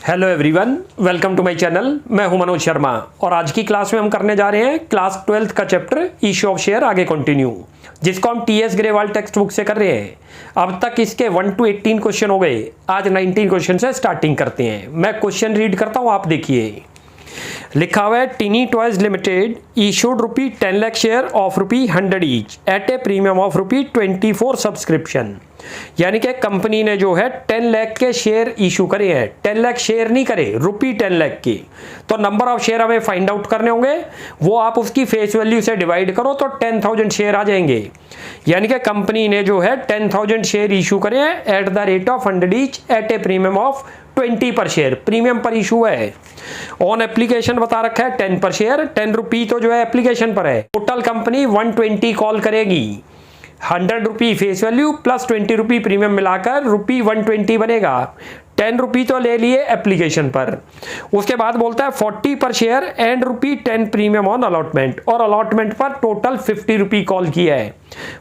Hello everyone, welcome to my channel. मैं हूं मनोज शर्मा और आज की क्लास में हम करने जा रहे हैं क्लास 12th का चैप्टर इशू ऑफ शेयर आगे कंटिन्यू, जिसको हम टीएस ग्रेवाल टेक्स्ट बुक से कर रहे हैं। अब तक इसके 1 to 18 क्वेश्चन हो गए। आज 19 क्वेश्चन से स्टार्टिंग करते हैं। मैं क्वेश्चन रीड करता हूं, आप देखिए। लिखा हुआ है टिनी toys limited issued rupee 10 lakh share of rupee 100 each eight A premium of rupee 24 subscription. यानी कि कंपनी ने जो है 10 लाख के शेयर इशू करे हैं। 10 लाख शेयर नहीं करे, रुपी 10 लाख की। तो नंबर ऑफ शेयर हमें फाइंड आउट करने होंगे, वो आप उसकी फेस वैल्यू से डिवाइड करो तो 10,000 शेयर आ जाएंगे। यानी कि कंपनी ने जो है 10,000 शेयर इशू करे हैं at the rate of 100 each eight A premium of 20 पर शेयर। प्रीमियम पर इशू है। ऑन एप्लीकेशन बता रखा है 10 पर शेयर, 10 रुपी तो जो है एप्लीकेशन पर है। टोटल कंपनी 120 कॉल करेगी। 100 रुपी फेस वैल्यू प्लस 20 रुपी प्रीमियम मिलाकर रुपी 120 बनेगा। 10 रुपी तो ले लिए एप्लीकेशन पर। उसके बाद बोलता है 40 पर share and rupee 10 premium on allotment, और अलॉटमेंट पर टोटल 50 रुपी कॉल किया है।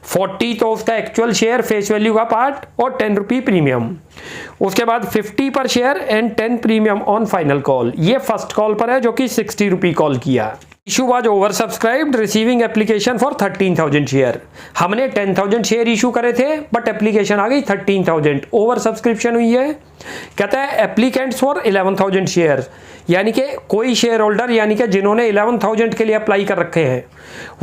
40 तो उसका एक्चुअल शेयर फेस वैल्यू का पार्ट और 10 रुपी प्रीमियम। उसके बाद 50 पर share and 10 premium on final call. ये फर्स्ट कॉल पर है जो कि 60 रुपी कॉल किया। Issue was over subscribed receiving application for 13,000 share. हमने 10,000 शेयर इशू करे थे बट एप्लीकेशन आ गई 13,000, ओवर सब्सक्रिप्शन हुई है। कहता है एप्लीकेंट्स फॉर 11,000 शेयर, यानी कि कोई शेयर होल्डर यानी कि जिन्होंने 11,000 के लिए अप्लाई कर रखे हैं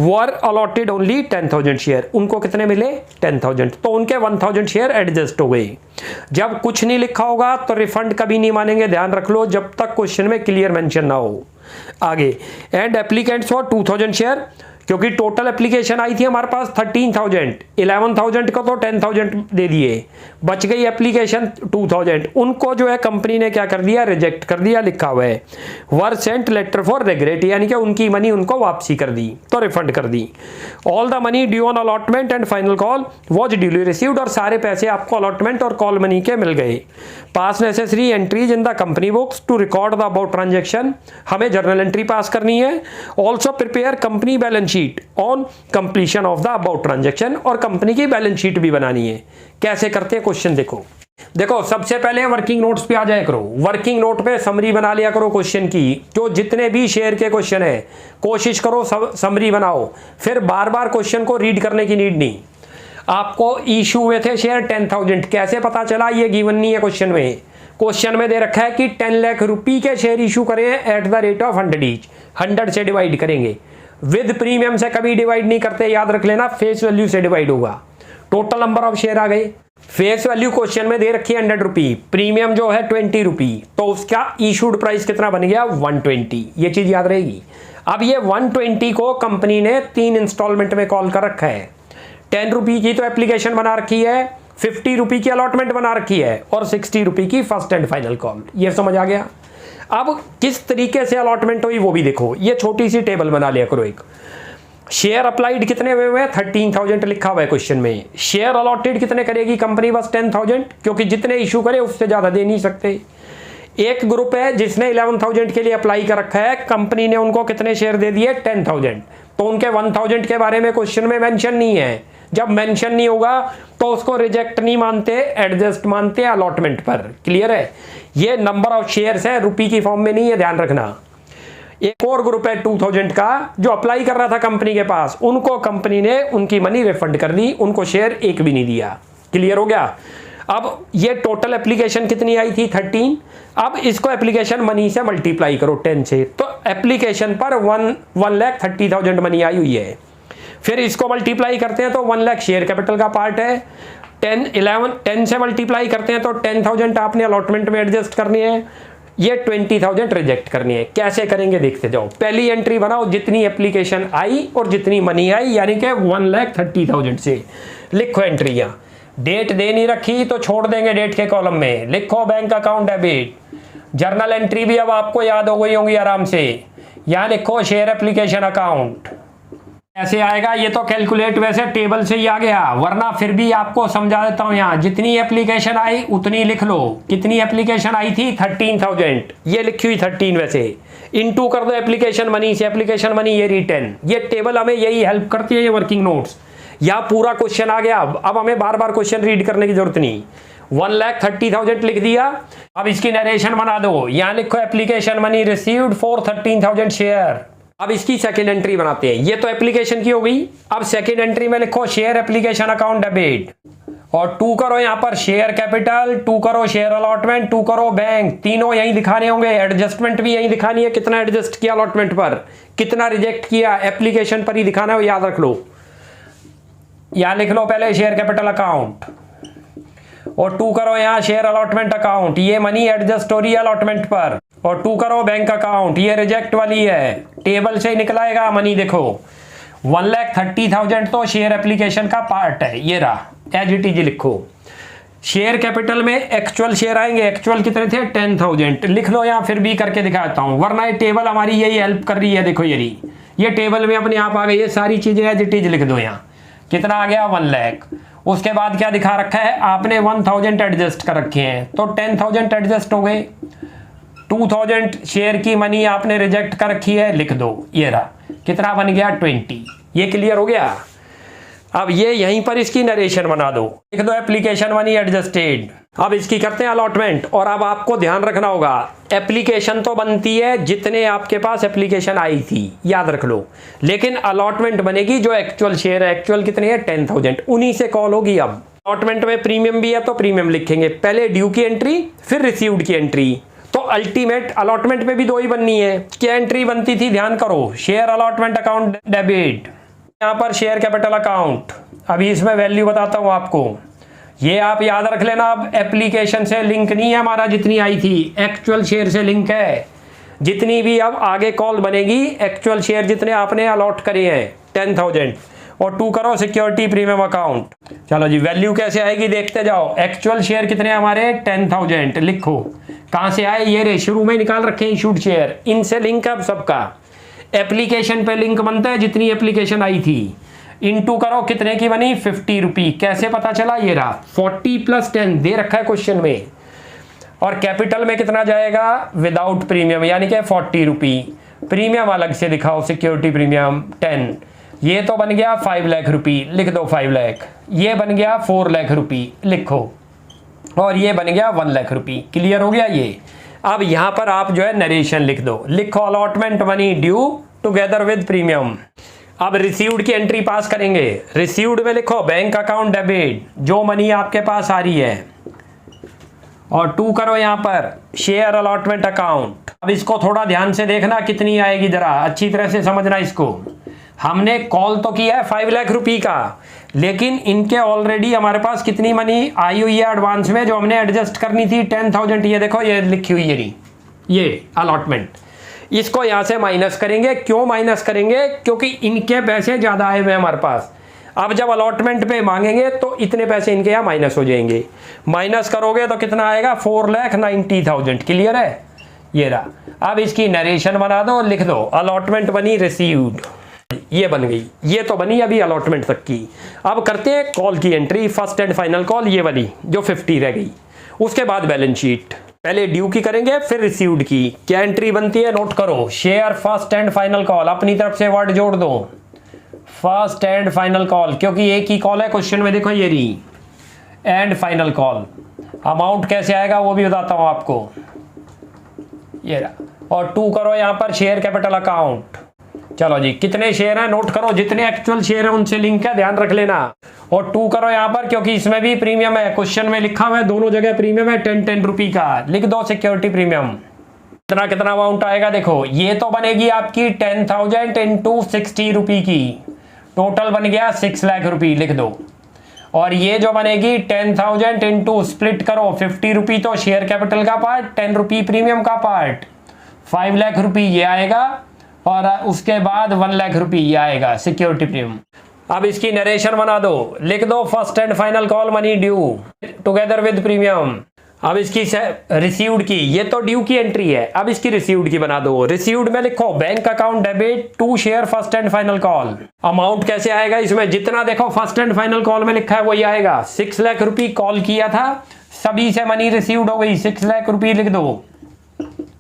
वर अलॉटेड ओनली 10,000 शेयर। उनको कितने मिले? 10,000। तो उनके 1,000 शेयर एडजस्ट हो गए। जब कुछ नहीं लिखा होगा तो रिफंड कभी नहीं मानेंगे, ध्यान रख लो, जब तक क्वेश्चन में क्लियर मेंशन ना हो। आगे एंड एप्लीकेंट्स फॉर 2,000 शेयर, क्योंकि टोटल एप्लीकेशन आई थी हमारे पास 13,000, 11,000 को तो 10,000 दे दिए, बच गई एप्लीकेशन 2,000। उनको जो है कंपनी ने क्या कर दिया? रिजेक्ट कर दिया। लिखा हुआ है were sent letter for regret, यानी कि उनकी मनी उनको वापसी कर दी, तो रिफंड कर दी। All the money due on allotment and final call was duly received, और सारे पैसे आपको अलॉटमेंट और कॉल मनी के मिल गए। Pass necessary entries in the company books to record the about transaction, हमें जर्नल एंट्री पास करनी है। Also prepare company balance sheet on completion of the about transaction, और कंपनी की बैलेंस शीट भी बनानी है। कैसे करते हैं क्वेश्चन देखो सबसे पहले वर्किंग नोट्स पे आ जाया करो। वर्किंग नोट पे समरी बना लिया करो क्वेश्चन की। जो जितने भी शेयर के क्वेश्चन है कोशिश करो समरी बनाओ, फिर बार बार क्वेश्चन को रीड करने की नीड नहीं। आपको इशू हुए थे शेयर 10,000, कैसे पता चला? ये गिवन नहीं है क्वेश्चन में। क्वेश्चन में दे रखा है कि 10 लाख रुपी के शेयर इशू करें at the rate of 100 each. 100 से डिवाइड करेंगे, विद प्रीमियम से कभी डिवाइड नहीं करते, याद रख लेना, फेस वैल्यू से डिवाइड होगा। टोटल नंबर ऑफ शेयर आ गए। फेस वैल्यू क्वेश्चन में दे रखी है 100 रुपी, प्रीमियम जो है 20 रुपी, तो उसका इशूड प्राइस कितना बन गया? 120। ये चीज याद रहेगी। अब ये 120 को कंपनी ने 3 इंस्टॉलमेंट में कॉल कर रखा है। 10 रुपी की तो एप्लीकेशन बना रखी है, 50 रुपी की अलॉटमेंट बना रखी है, और 60 रुपी की फर्स्ट एंड फाइनल कॉल। ये समझ आ गया? अब किस तरीके से अलॉटमेंट हुई वो भी देखो। ये छोटी सी टेबल बना लिया करो। एक शेयर अप्लाइड कितने हुए हैं? 13,000 लिखा हुआ है क्वेश्चन में। शेयर अलॉटेड कितने करेगी कंपनी? बस 10,000, क्योंकि जितने इशू करे उससे ज्यादा दे नहीं सकते। एक ग्रुप है जिसने 11,000 के लिए अप्लाई कर रखा है, कंपनी ने उनको कितने शेयर दे दिए? 10,000। तो उनके 1,000 के बारे में क्वेश्चन में मेंशन नहीं है। जब मेंशन नहीं होगा तो उसको रिजेक्ट नहीं मानते, एडजस्ट मानते हैं अलॉटमेंट पर। क्लियर है? ये नंबर ऑफ शेयर्स है, रुपी की फॉर्म में नहीं है, ध्यान रखना। एक और ग्रुप है 2,000 का जो अप्लाई कर रहा था कंपनी के पास, उनको कंपनी ने उनकी मनी रिफंड कर दी, उनको शेयर एक भी नहीं दिया। क्लियर हो गया? अब ये टोटल एप्लीकेशन कितनी आई थी? 13। अब इसको एप्लीकेशन मनी से मल्टीप्लाई करो 10 से, तो एप्लीकेशन पर 1,30,000 मनी आई हुई है। फिर इसको मल्टीप्लाई करते हैं तो 1 लाख शेयर कैपिटल का पार्ट है। 10 से मल्टीप्लाई करते हैं तो 10,000 आपने अलॉटमेंट में एडजस्ट करनी है, ये 20,000 रिजेक्ट करनी है। कैसे करेंगे देखते जाओ। पहली एंट्री बनाओ, जितनी एप्लीकेशन आई और जितनी मनी आई, यानी कि 1,30,000 से लिखो एंट्रियां। डेट दे नहीं रखी तो छोड़ देंगे डेट के कॉलम में, लिखो bank account debit. Journal entry भी अब आपको याद हो गई होंगी आराम से। यहां लिखो शेयर एप्लीकेशन अकाउंट। ऐसे आएगा, ये तो कैलकुलेट वैसे टेबल से ही आ गया, वरना फिर भी आपको समझा देता हूं। यहाँ जितनी एप्लीकेशन आई उतनी लिख लो। कितनी एप्लीकेशन आई थी? 13,000। ये लिखी हुई 13 वैसे इनटू कर दो एप्लीकेशन मनी से, एप्लीकेशन मनी ये रिटर्न। ये टेबल हमें यही हेल्प करती है, ये वर्किंग नोट्स। या पूरा क्वेश्चन आ गया, अब हमें बार बार क्वेश्चन रीड करने की जरूरत नहीं। 1,30,000 लिख दिया। अब इसकी नरेशन बना दो, यहाँ लिखो application money received for 13,000 share. अब इसकी सेकेंड एंट्री बनाते हैं। ये तो एप्लीकेशन की हो गई। अब सेकेंड एंट्री में लिखो शेयर एप्लीकेशन अकाउंट डेबिट, और 2 करो यहाँ पर शेयर कैपिटल, 2 करो शेयर अलॉटमेंट, 2 करो बैंक। तीनों यहीं दिखाने होंगे, एडजस्टमेंट भी यहीं दिखानी है, कितना एडजस्ट किया अलॉटमेंट पर, कितना रिजेक्ट किया एप्लीकेशन पर ही दिखाना है, याद रख लो। यहाँ लिख लो पहले शेयर कैपिटल अकाउंट, और 2 करो यहाँ शेयर अलॉटमेंट अकाउंट, ये मनी एडजस्ट हो रही है अलॉटमेंट पर, और 2 करो बैंक अकाउंट, ये रिजेक्ट वाली है, टेबल से ही निकलाएगा मनी। देखो 1,30,000 तो शेयर एप्लीकेशन का पार्ट है, ये रहा, एज इट इज लिखो। शेयर कैपिटल में एक्चुअल शेयर आएंगे, एक्चुअल कितने थे 10,000 लिख लो, यहाँ फिर भी करके दिखाता हूँ, वरना ये टेबल हमारी यही हेल्प कर रही है। देखो ये टेबल में अपने आप आ गई, ये सारी चीजें एज इट इज लिख दो। यहाँ कितना आ गया 1 लाख। उसके बाद क्या दिखा रखा है आपने 1,000 एडजस्ट कर रखे हैं, तो 10,000 एडजस्ट हो गए। 2,000 शेयर की मनी आपने रिजेक्ट कर रखी है, लिख दो, ये रहा, कितना बन गया 20। ये क्लियर हो गया। अब ये यहीं पर इसकी नरेशन बना दो, लिख दो एप्लीकेशन मनी एडजस्टेड। अब इसकी करते हैं अलॉटमेंट। और अब आपको ध्यान रखना होगा, एप्लीकेशन तो बनती है जितने आपके पास एप्लीकेशन आई थी, याद रख लो, लेकिन अलॉटमेंट बनेगी जो एक्चुअल शेयर है। एक्चुअल कितने हैं 10,000, उन्हीं से कॉल होगी। अब अलॉटमेंट में प्रीमियम भी है तो प्रीमियम लिखेंगे, पहले ड्यू की एंट्री फिर रिसीव्ड की एंट्री। तो अल्टीमेट अलॉटमेंट में भी 2 ही बननी है। क्या एंट्री बनती थी ध्यान करो, शेयर अलॉटमेंट अकाउंट डेबिट, यहाँ पर शेयर कैपिटल अकाउंट। अभी इसमें वैल्यू बताता हूँ आपको, ये आप याद रख लेना। अब एप्लीकेशन से लिंक नहीं है हमारा, जितनी आई थी एक्चुअल शेयर से लिंक है। जितनी भी अब आगे कॉल बनेगी एक्चुअल शेयर जितने आपने अलॉट करे हैं 10,000, और 2 करो सिक्योरिटी प्रीमियम अकाउंट। चलो जी, वैल्यू कैसे आएगी देखते जाओ। एक्चुअल शेयर कितने हमारे 10,000 लिखो, कहाँ से आए, ये रे शुरू में निकाल रखे हैं इशूड शेयर, इनसे लिंक है अब सबका। एप्लीकेशन पे लिंक बनता है जितनी एप्लीकेशन आई थी, इनटू करो कितने की बनी 50 रुपी। कैसे पता चला, ये रहा 40 + 10 दे रखा है क्वेश्चन में। और कैपिटल में कितना जाएगा विदाउट प्रीमियम, यानी कि 40 रुपी। प्रीमियम अलग से दिखाओ, सिक्योरिटी प्रीमियम 10, ये तो बन गया 5 लाख रुपी, लिख दो 5 लाख। ये बन गया 4 लाख रुपी, लिखो, और ये बन गया 1 लाख रुपी। क्लियर हो गया ये। अब यहां पर आप जो है नरेशन लिख दो, लिखो allotment money due together with premium. अब रिसीव्ड की एंट्री पास करेंगे। रिसीव्ड में लिखो बैंक अकाउंट डेबिट, जो मनी आपके पास आ रही है, और 2 करो यहां पर शेयर अलॉटमेंट अकाउंट। अब इसको थोड़ा ध्यान से देखना कितनी आएगी, जरा अच्छी तरह से समझना इसको। हमने कॉल तो किया है 5 लाख रुपी का, लेकिन इनके ऑलरेडी हमारे पास कितनी मनी आई हुई है एडवांस में, जो हमने एडजस्ट करनी थी 10,000। ये देखो ये लिखी हुई है, ये अलॉटमेंट। इसको यहां से माइनस करेंगे। क्यों माइनस करेंगे, क्योंकि इनके पैसे ज्यादा आए हुए हमारे पास। अब जब अलॉटमेंट पे मांगेंगे तो इतने पैसे इनके यहाँ माइनस हो जाएंगे। माइनस करोगे तो कितना आएगा 4,90,000। क्लियर है, ये रहा। अब इसकी नरेशन बना दो, लिख दो अलॉटमेंट बनी रिसीव्ड, ये बन गई। ये तो बनी अभी अलॉटमेंट तक की। अब करते हैं कॉल की entry, first and final call, ये वाली जो 50 रह गई। उसके बाद बैलेंस शीट, पहले ड्यू की करेंगे फिर रिसीव्ड की। क्या एंट्री बनती है नोट करो, share first and final call, अपनी तरफ से वर्ड जोड़ दो फर्स्ट एंड फाइनल कॉल, क्योंकि एक ही कॉल है क्वेश्चन में। देखो ये रही एंड फाइनल कॉल। अमाउंट कैसे आएगा वो भी बताता हूं आपको, ये रहा। और 2 करो यहां पर शेयर कैपिटल अकाउंट। चलो जी, कितने शेयर हैं नोट करो, जितने एक्चुअल शेयर है उनसे लिंक है, ध्यान रख लेना। और 2 करो यहां पर, क्योंकि इसमें भी प्रीमियम है, क्वेश्चन में लिखा हुआ है दोनों जगह प्रीमियम है, 10 रुपी का, लिख दो सिक्योरिटी प्रीमियम। कितना अमाउंट आएगा देखो, ये तो बनेगी आपकी 10,000 × 60 रुपी की, टोटल बन गया 6 लाख रुपी, लिख दो। और ये जो बनेगी 10,000 × स्प्लिट करो 50 रुपी तो शेयर कैपिटल का पार्ट, 10 रुपी प्रीमियम का पार्ट, 5 लाख रुपी ये आएगा, और उसके बाद 1 लाख रुपी ये आएगा सिक्योरिटी प्रीमियम। अब इसकी नरेशन बना दो, लिख दो first and final call money due together with premium. अब इसकी रिसीव्ड की, ये तो ड्यू की एंट्री है, अब इसकी रिसीव्ड की बना दो। रिसीव्ड में लिखो bank account debit to share first and final call. Amount कैसे आएगा इसमें, जितना देखो फर्स्ट एंड फाइनल कॉल में लिखा है वही आएगा। 6 लाख रुपी कॉल किया था, सभी से मनी रिसीव्ड हो गई, 6 लाख रुपी लिख दो।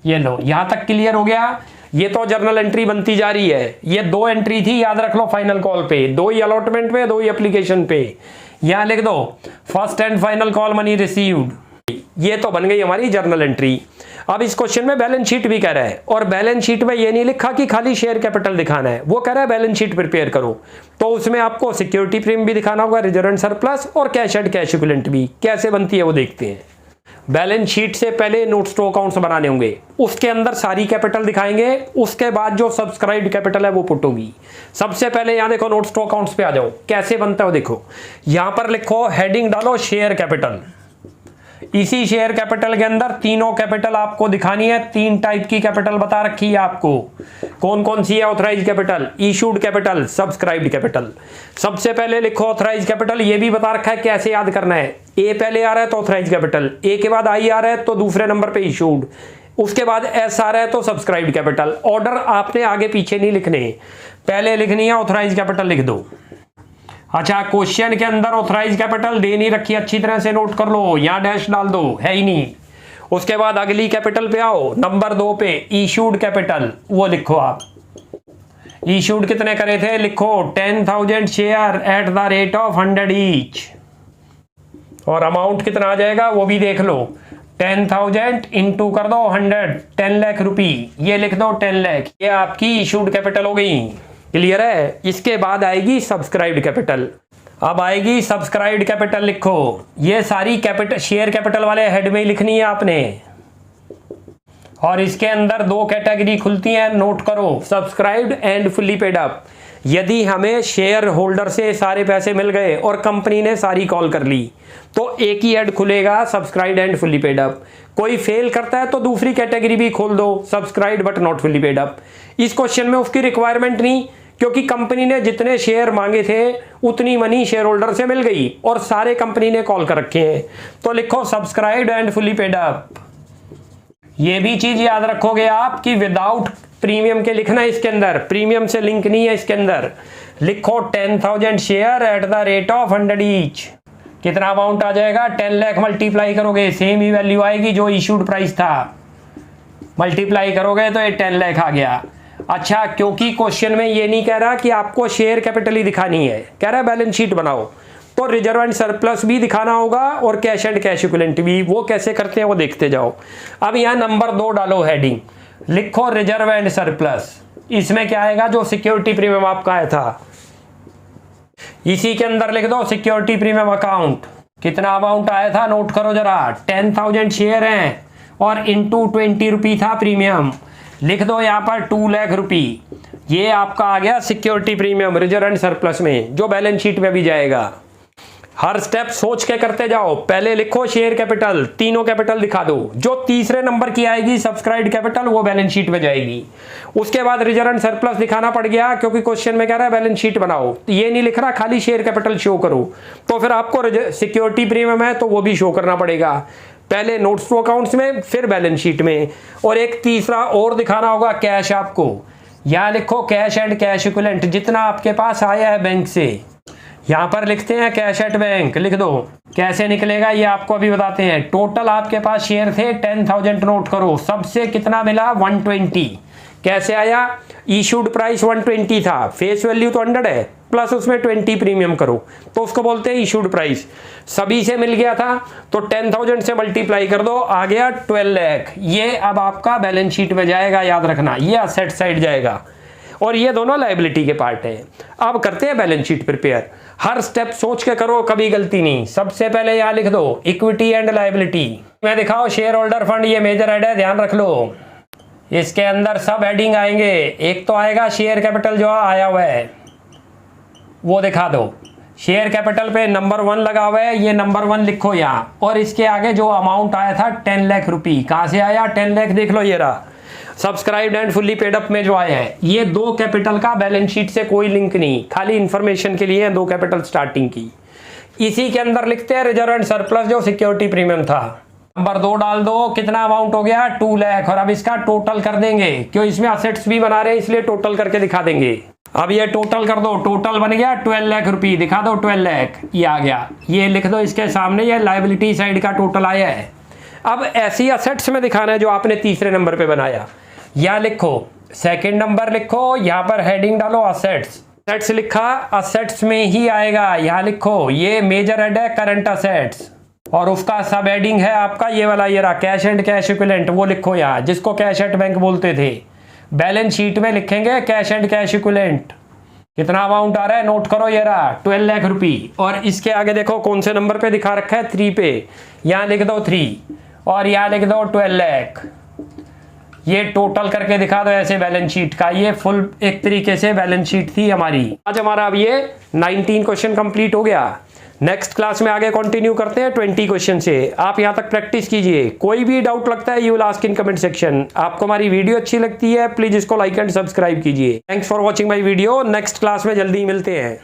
ये लो, यहां तक क्लियर हो गया। ये तो जर्नल एंट्री बनती जा रही है। ये 2 एंट्री थी, याद रख लो फाइनल कॉल पे, 2 ही अलॉटमेंट पे, 2 ही एप्लीकेशन पे। यहाँ लिख दो first and final call money received. ये तो बन गई हमारी जर्नल एंट्री। अब इस क्वेश्चन में बैलेंस शीट भी कह रहा है, और बैलेंस शीट में ये नहीं लिखा कि खाली शेयर कैपिटल दिखाना है, वो कह रहा है बैलेंस शीट प्रिपेयर करो। तो उसमें आपको सिक्योरिटी प्रीमियम भी दिखाना होगा, रिजर्व एंड सरप्लस, और कैश एंड कैश इक्विवेलेंट भी। कैसे बनती है वो देखते हैं। बैलेंस शीट से पहले नोट्स टू अकाउंट्स बनाने होंगे, उसके अंदर सारी कैपिटल दिखाएंगे, उसके बाद जो सब्सक्राइब्ड कैपिटल है वो पुट होगी। सबसे पहले यहाँ देखो नोट्स टू अकाउंट्स पे आ जाओ, कैसे बनता है वो देखो। यहाँ पर लिखो, हेडिंग डालो शेयर कैपिटल। इसी शेयर कैपिटल के अंदर तीनों कैपिटल आपको दिखानी है। 3 टाइप की कैपिटल बता रखी है आपको, कौन कौन सी है? Authorise capital, issued capital, subscribed capital. सबसे पहले लिखो ऑथराइज कैपिटल। ये भी बता रखा है कैसे याद करना है। ए पहले आ रहा है तो ऑथराइज कैपिटल, ए के बाद आई आ रहा है तो दूसरे नंबर पे इशूड, उसके बाद एस आ रहा है तो सब्सक्राइब्ड कैपिटल। ऑर्डर आपने आगे पीछे नहीं लिखने, पहले लिखनी है ऑथराइज कैपिटल, लिख दो। अच्छा, क्वेश्चन के अंदर ऑथराइज कैपिटल दे नहीं रखी, अच्छी तरह से नोट कर लो, यहां डैश डाल दो, है ही नहीं। उसके बाद अगली कैपिटल पे आओ, नंबर 2 पे इशूड कैपिटल, वो लिखो आप। इशूड कितने करे थे? लिखो 10,000 share at the rate of 100 each, और अमाउंट कितना आ जाएगा वो भी देख लो। 10,000 इंटू कर दो 100, 10 लाख रुपी, ये लिख दो 10 लाख। ये आपकी इशूड कैपिटल हो गई। क्लियर है? इसके बाद आएगी सब्सक्राइब्ड कैपिटल। अब आएगी सब्सक्राइब्ड कैपिटल, लिखो। ये सारी कैपिटल शेयर कैपिटल वाले हेड में ही लिखनी है आपने, और इसके अंदर 2 कैटेगरी खुलती हैं, नोट करो, subscribed and fully paid up. यदि हमें शेयर होल्डर से सारे पैसे मिल गए और कंपनी ने सारी कॉल कर ली तो एक ही हेड खुलेगा, subscribed and fully paid up. कोई फेल करता है तो दूसरी कैटेगरी भी खोल दो, subscribed but not fully paid up. इस क्वेश्चन में उसकी रिक्वायरमेंट नहीं, क्योंकि कंपनी ने जितने शेयर मांगे थे उतनी मनी शेयर होल्डर से मिल गई और सारे कंपनी ने कॉल कर रखे हैं। तो लिखो subscribed and fully paid up. ये भी चीज याद रखोगे आप कि विदाउट प्रीमियम के लिखना है इसके अंदर, प्रीमियम से लिंक नहीं है इसके अंदर। लिखो 10,000 share at the rate of 100 each. कितना अमाउंट आ जाएगा? 10 लाख मल्टीप्लाई करोगे, सेम ही वैल्यू आएगी जो इशूड प्राइस था, मल्टीप्लाई करोगे तो ये 10 लाख आ गया। अच्छा, क्योंकि क्वेश्चन में ये नहीं कह रहा कि आपको शेयर कैपिटल ही दिखानी है, कह रहा है बैलेंस शीट बनाओ, तो रिजर्व एंड सरप्लस भी दिखाना होगा और कैश एंड कैश इक्विवेलेंट भी। वो कैसे करते हैं वो देखते जाओ। अब यहाँ नंबर 2 डालो हेडिंग, लिखो रिजर्व एंड सरप्लस। इसमें क्या आएगा? जो सिक्योरिटी प्रीमियम आपका आया था, इसी के अंदर लिख दो सिक्योरिटी प्रीमियम अकाउंट। कितना अमाउंट आया था नोट करो जरा, 10,000 शेयर हैं और इंटू 20 रुपी था प्रीमियम, लिख दो यहाँ पर 2 लाख रुपी। ये आपका आ गया security premium reserve and surplus में, जो बैलेंस शीट में भी जाएगा। हर स्टेप सोच के करते जाओ। पहले लिखो शेयर कैपिटल, तीनों कैपिटल दिखा दो, जो तीसरे नंबर की आएगी सब्सक्राइब्ड कैपिटल वो बैलेंस शीट में जाएगी। उसके बाद रिजर्व एंड सरप्लस दिखाना पड़ गया, क्योंकि क्वेश्चन में कह रहा है बैलेंस शीट बनाओ, ये नहीं लिख रहा खाली शेयर कैपिटल शो करो, तो फिर आपको सिक्योरिटी प्रीमियम है तो वो भी शो करना पड़ेगा, पहले नोट्स टू अकाउंट्स में फिर बैलेंस शीट में। और एक तीसरा और दिखाना होगा कैश आपको। यहाँ लिखो कैश एंड कैश इक्विवेलेंट, जितना आपके पास आया है बैंक से। यहाँ पर लिखते हैं कैश एट बैंक, लिख दो। कैसे निकलेगा ये आपको अभी बताते हैं। टोटल आपके पास शेयर थे 10,000, नोट करो, सबसे कितना मिला? 120। कैसे आया? इशूड प्राइस 120 था, फेस वैल्यू तो 100 है, प्लस उसमें 20 प्रीमियम करो तो उसको बोलते हैं इशूड प्राइस। सभी से मिल गया था तो 10,000 से मल्टीप्लाई कर दो, आ गया 12 लाख। ये अब आपका बैलेंस शीट में जाएगा, याद रखना, ये असेट साइड जाएगा और ये दोनों लायबिलिटी के पार्ट है। अब करते हैं बैलेंस शीट प्रिपेयर। हर स्टेप सोच के करो, कभी गलती नहीं। सबसे पहले यहाँ लिख दो इक्विटी एंड लायबिलिटी। मैं दिखाओ शेयर होल्डर फंड, ये मेजर हेड है, ध्यान रख लो। इसके अंदर सब हेडिंग आएंगे। एक तो आएगा शेयर कैपिटल जो आया हुआ है वो दिखा दो। शेयर कैपिटल पे नंबर 1 लगा हुआ है, ये नंबर 1 लिखो यहाँ। और इसके आगे जो अमाउंट आया था 10 लाख रुपी, कहाँ से आया? 10 लाख देख लो, ये रहा। Subscribed and fully paid up में जो आया है, ये 2 कैपिटल का बैलेंस शीट से कोई लिंक नहीं, खाली इंफॉर्मेशन के लिए 2 कैपिटल स्टार्टिंग की। इसी के अंदर लिखते हैं रिजर्व एंड सरप्लस जो सिक्योरिटी प्रीमियम था। नंबर 2 डाल दो, कितना अमाउंट हो गया? 2 लाख। और अब इसका टोटल कर देंगे, क्यों इसमें असेट्स भी बना रहे हैं इसलिए टोटल करके दिखा देंगे। अब ये टोटल कर दो, टोटल बन गया 12 लाख रुपी, दिखा दो 12 लाख, ये आ गया। ये लिख दो इसके सामने, ये लायबिलिटी साइड का टोटल आया है। अब ऐसी असेट्स में दिखाना है जो आपने तीसरे नंबर पे बनाया। यहाँ लिखो सेकंड नंबर लिखो, यहाँ पर हेडिंग डालो असेट्स। असेट्स लिखा, असेट्स में ही आएगा, यहाँ लिखो ये मेजर हेड है करंट असेट्स और उसका सब हेडिंग है आपका ये वाला, ये रहा कैश एंड कैश इक्विवेलेंट, वो लिखो यहाँ, जिसको कैश एट बैंक बोलते थे। बैलेंस शीट में लिखेंगे कैश एंड कैश इक्विवेलेंट, कितना अमाउंट आ रहा है नोट करो, ये रहा 12 लाख रुपये। और इसके आगे देखो कौन से नंबर पे दिखा रखा है, 3 पे, यहाँ लिख दो 3 और यहाँ लिख दो 12 लाख। ये टोटल करके दिखा दो ऐसे बैलेंस शीट का। ये फुल एक तरीके से बैलेंस शीट थी हमारी। आज हमारा अब ये 19 क्वेश्चन कंप्लीट हो गया। नेक्स्ट क्लास में आगे कंटिन्यू करते हैं 20 क्वेश्चन से। आप यहां तक प्रैक्टिस कीजिए, कोई भी डाउट लगता है you will ask in comment section. आपको हमारी वीडियो अच्छी लगती है प्लीज इसको लाइक एंड सब्सक्राइब कीजिए। Thanks for watching my video. Next class में जल्दी मिलते हैं।